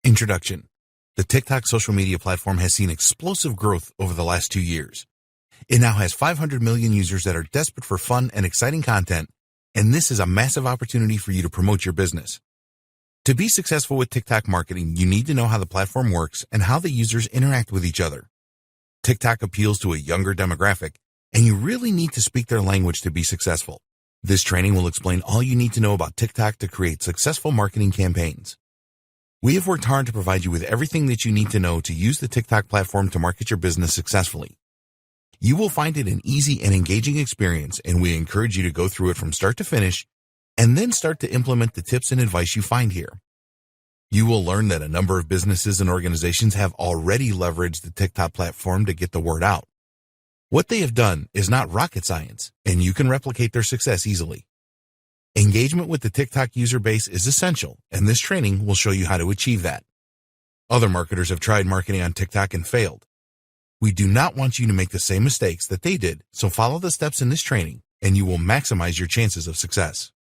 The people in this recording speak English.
Introduction. The TikTok social media platform has seen explosive growth over the last 2 years. It now has 500 million users that are desperate for fun and exciting content, and this is a massive opportunity for you to promote your business. To be successful with TikTok marketing, you need to know how the platform works and how the users interact with each other. TikTok appeals to a younger demographic, and you really need to speak their language to be successful. This training will explain all you need to know about TikTok to create successful marketing campaigns. We have worked hard to provide you with everything that you need to know to use the TikTok platform to market your business successfully. You will find it an easy and engaging experience, and we encourage you to go through it from start to finish and then start to implement the tips and advice you find here. You will learn that a number of businesses and organizations have already leveraged the TikTok platform to get the word out. What they have done is not rocket science, and you can replicate their success easily. Engagement with the TikTok user base is essential, and this training will show you how to achieve that. Other marketers have tried marketing on TikTok and failed. We do not want you to make the same mistakes that they did, so follow the steps in this training, and you will maximize your chances of success.